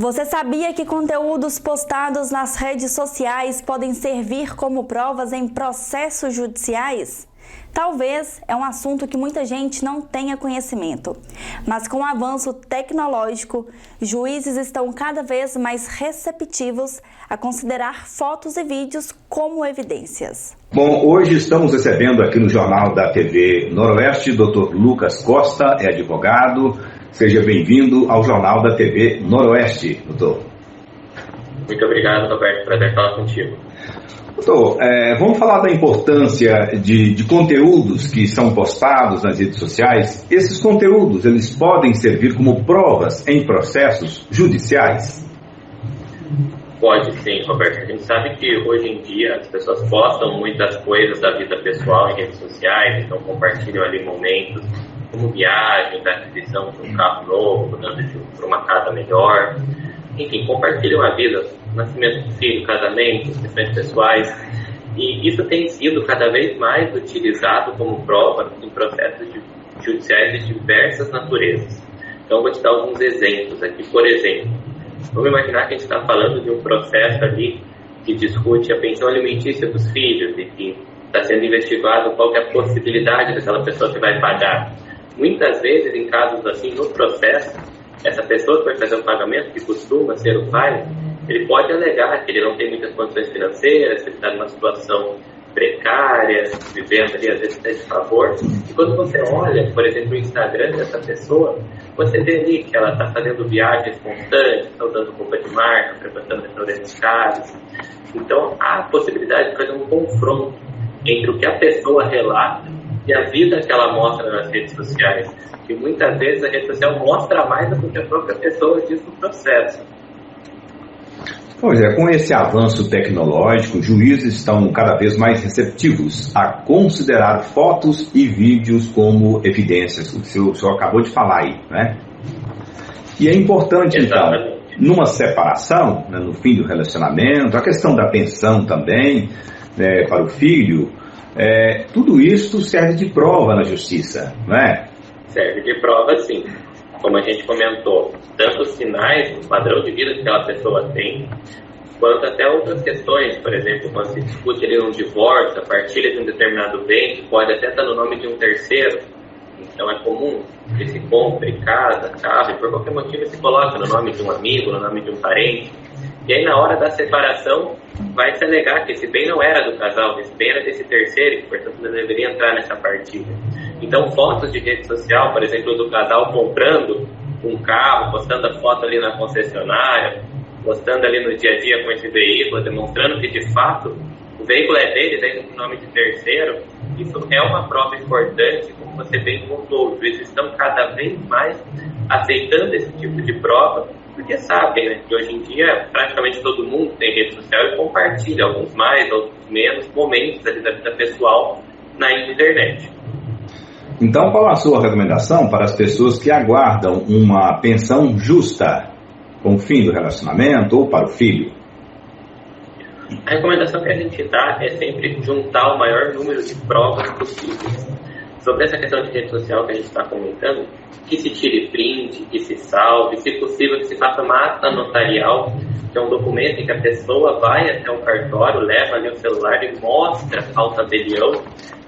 Você sabia que conteúdos postados nas redes sociais podem servir como provas em processos judiciais? Talvez é um assunto que muita gente não tenha conhecimento, mas com o avanço tecnológico, juízes estão cada vez mais receptivos a considerar fotos e vídeos como evidências. Bom, hoje estamos recebendo aqui no Jornal da TV Noroeste, Dr. Lucas Costa, é advogado. Seja bem-vindo ao Jornal da TV Noroeste, doutor. Muito obrigado, Roberto. Prazer falar contigo. Doutor, vamos falar da importância de conteúdos que são postados nas redes sociais. Esses conteúdos, eles podem servir como provas em processos judiciais? Pode sim, Roberto. A gente sabe que hoje em dia as pessoas postam muitas coisas da vida pessoal em redes sociais, então compartilham ali momentos como viagem, da aquisição de um carro novo, mudando para uma casa melhor. Enfim, compartilham a vida, nascimento do filho, casamento, questões pessoais. E isso tem sido cada vez mais utilizado como prova em processos judiciais de diversas naturezas. Então, eu vou te dar alguns exemplos aqui. Por exemplo, vamos imaginar que a gente está falando de um processo ali que discute a pensão alimentícia dos filhos e que está sendo investigado qual que é a possibilidade daquela pessoa que vai pagar. Muitas vezes, em casos assim, no processo, essa pessoa que vai fazer o pagamento, que costuma ser o pai, ele pode alegar que ele não tem muitas condições financeiras, que ele está numa situação precária, vivendo ali, às vezes, até de favor. E quando você olha, por exemplo, o Instagram dessa pessoa, você vê ali que ela está fazendo viagens constantes, está usando roupa de marca, frequentando restaurantes caros. Então, há a possibilidade de fazer um confronto entre o que a pessoa relata e a vida que ela mostra nas redes sociais. E muitas vezes a rede social mostra mais do que a própria pessoa diz no processo. Pois é, com esse avanço tecnológico, juízes estão cada vez mais receptivos a considerar fotos e vídeos como evidências, o que o senhor acabou de falar aí, né? E é importante, Exatamente. Então, numa separação, né, no fim do relacionamento, a questão da pensão também, né, para o filho, tudo isso serve de prova na justiça, não é? Serve de prova, sim. Como a gente comentou, tanto os sinais, o padrão de vida que aquela pessoa tem, quanto até outras questões. Por exemplo, quando se discute ali um divórcio, a partilha de um determinado bem, que pode até estar no nome de um terceiro. Então é comum que se compre casa, carro, e por qualquer motivo se coloca no nome de um amigo, no nome de um parente. E aí na hora da separação vai se alegar que esse bem não era do casal, esse bem era desse terceiro, que portanto não deveria entrar nessa partilha. Então fotos de rede social, por exemplo, do casal comprando um carro, postando a foto ali na concessionária, postando ali no dia a dia com esse veículo, demonstrando que de fato o veículo é dele, tem um nome de terceiro. Isso é uma prova importante, como você bem contou. Os juízes estão cada vez mais aceitando esse tipo de prova, porque sabem, né, que hoje em dia praticamente todo mundo tem rede social e compartilha, alguns mais, outros menos, momentos ali da vida pessoal na internet. Então, qual a sua recomendação para as pessoas que aguardam uma pensão justa com o fim do relacionamento ou para o filho? A recomendação que a gente dá é sempre juntar o maior número de provas possíveis. Sobre essa questão de rede social que a gente está comentando, que se tire print, que se salve, se possível que se faça uma ata notarial, que é um documento em que a pessoa vai até o cartório, leva ali o celular e mostra ao tabelião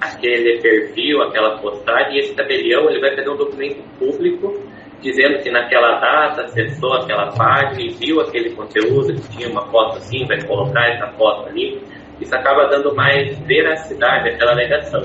aquele perfil, aquela postagem, e esse tabelião ele vai fazer um documento público dizendo que naquela data acessou aquela página e viu aquele conteúdo, que tinha uma foto assim, vai colocar essa foto ali. Isso acaba dando mais veracidade àquela alegação.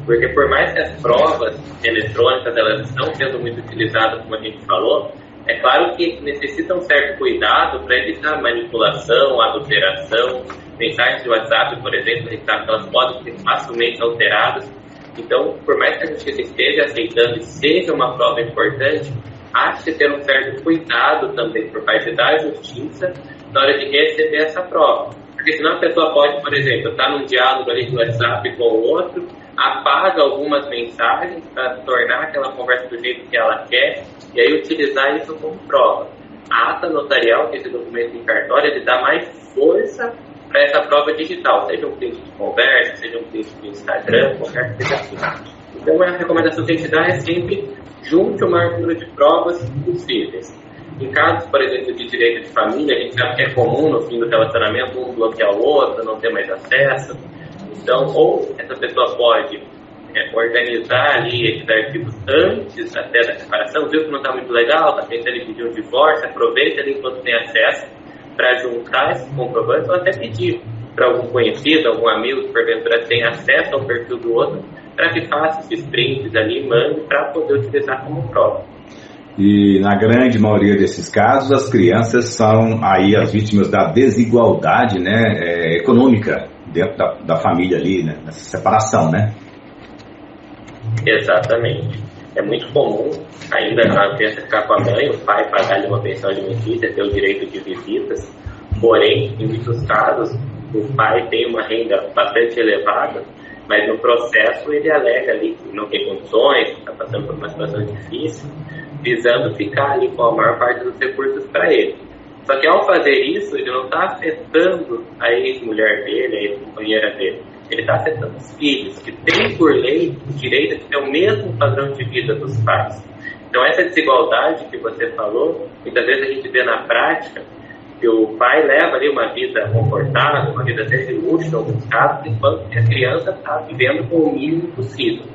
Porque por mais que as provas eletrônicas elas estão sendo muito utilizadas, como a gente falou, é claro que necessitam um certo cuidado para evitar manipulação, adulteração. Mensagens de WhatsApp, por exemplo, elas podem ser facilmente alteradas. Então, por mais que a justiça esteja aceitando e seja uma prova importante, há de ter um certo cuidado também por parte da justiça na hora de receber essa prova. Porque senão a pessoa pode, por exemplo, estar num diálogo ali de WhatsApp com o outro, apaga algumas mensagens para tornar aquela conversa do jeito que ela quer e aí utilizar isso como prova. A ata notarial, que é esse documento em cartório, ele dá mais força para essa prova digital, seja um print de conversa, seja um print de Instagram, qualquer coisa assim. Então a recomendação que a gente dá é sempre junte o maior número de provas possíveis. Em casos, por exemplo, de direito de família, a gente sabe que é comum no fim do relacionamento um bloquear o outro, não ter mais acesso. Então, ou essa pessoa pode organizar ali esses arquivos antes até da separação, viu que não está muito legal, está pensando em pedir um divórcio, aproveita ali enquanto tem acesso para juntar esses comprovantes ou até pedir para algum conhecido, algum amigo que porventura tem acesso ao perfil do outro, para que faça esses prints ali e mande para poder utilizar como prova. E na grande maioria desses casos, as crianças são aí as vítimas da desigualdade, né, econômica dentro da família ali, né, nessa separação, né? Exatamente. É muito comum ainda a criança ficar com a mãe, o pai pagar-lhe uma pensão alimentícia, ter o direito de visitas, porém, em muitos casos, o pai tem uma renda bastante elevada, mas no processo ele alega ali que não tem condições, está passando por uma situação difícil, visando ficar ali com a maior parte dos recursos para ele. Só que ao fazer isso, ele não está afetando a ex-mulher dele, a ex-companheira dele. Ele está afetando os filhos, que têm por lei o direito de ter o mesmo padrão de vida dos pais. Então essa desigualdade que você falou, muitas vezes a gente vê na prática que o pai leva ali uma vida confortável, uma vida até de luxo em alguns casos, enquanto a criança está vivendo com o mínimo possível.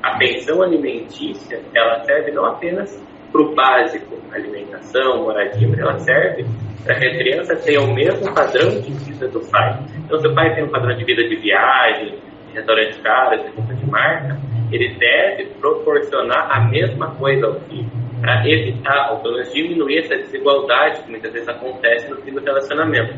A pensão alimentícia, ela serve não apenas para o básico, alimentação, moradia, mas ela serve para que a criança tenha o mesmo padrão de vida do pai. Então, se o pai tem um padrão de vida de viagem, de restaurante caro, de roupa de marca, ele deve proporcionar a mesma coisa ao filho, para evitar, ou pelo menos diminuir essa desigualdade que muitas vezes acontece no fim do relacionamento.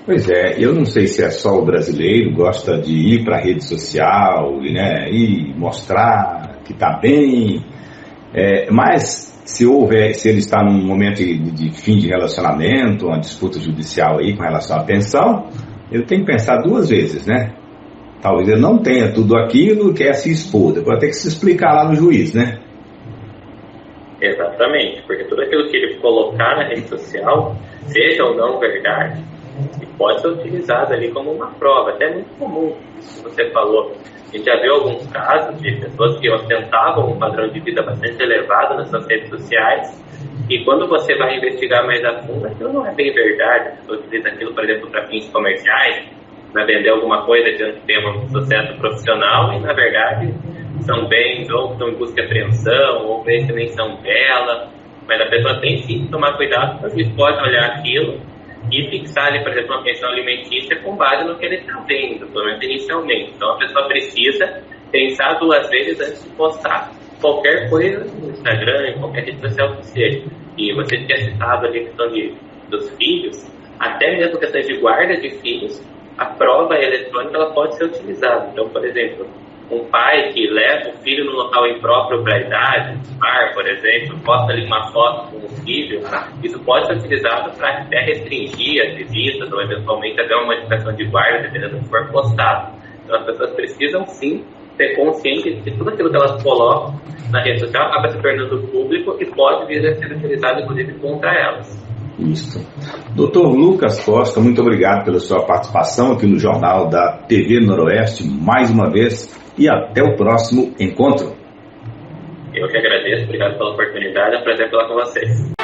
Pois é, eu não sei se é só o brasileiro gosta de ir para a rede social, né, e mostrar que está bem, mas se ele está num momento de fim de relacionamento, uma disputa judicial aí com relação à pensão, ele tem que pensar duas vezes, né? Talvez ele não tenha tudo aquilo e quer se expor, depois ter que se explicar lá no juiz, né? Exatamente, porque tudo aquilo que ele colocar na rede social, seja ou não verdade, pode ser utilizado ali como uma prova, até muito comum, isso que você falou. A gente já viu alguns casos de pessoas que ostentavam um padrão de vida bastante elevado nas suas redes sociais, e quando você vai investigar mais a fundo, aquilo não é bem verdade. A pessoa utiliza aquilo, por exemplo, para fins comerciais, para vender alguma coisa diante de ter um sucesso profissional, e na verdade são bens ou estão em busca de apreensão, ou bens que nem são dela, mas a pessoa tem sim que tomar cuidado, porque ele pode olhar aquilo e fixar ali, por exemplo, uma pensão alimentícia com base no que ele está vendo, pelo menos inicialmente. Então a pessoa precisa pensar duas vezes antes de postar qualquer coisa no Instagram, em qualquer rede social que seja. E você tinha citado ali a questão dos filhos, até mesmo questões de guarda de filhos, a prova eletrônica ela pode ser utilizada. Então, por exemplo, um pai que leva o filho no local impróprio para a idade, bar, por exemplo, posta ali uma foto com o filho, isso pode ser utilizado para até restringir as visitas ou eventualmente até uma modificação de guarda, dependendo do que for postado. Então as pessoas precisam sim ter consciência de que tudo aquilo que elas colocam na rede social acaba se tornando público e pode vir a ser utilizado inclusive contra elas. Isso. Dr. Lucas Costa, muito obrigado pela sua participação aqui no Jornal da TV Noroeste mais uma vez. E até o próximo encontro. Eu que agradeço, obrigado pela oportunidade, é um prazer falar com vocês.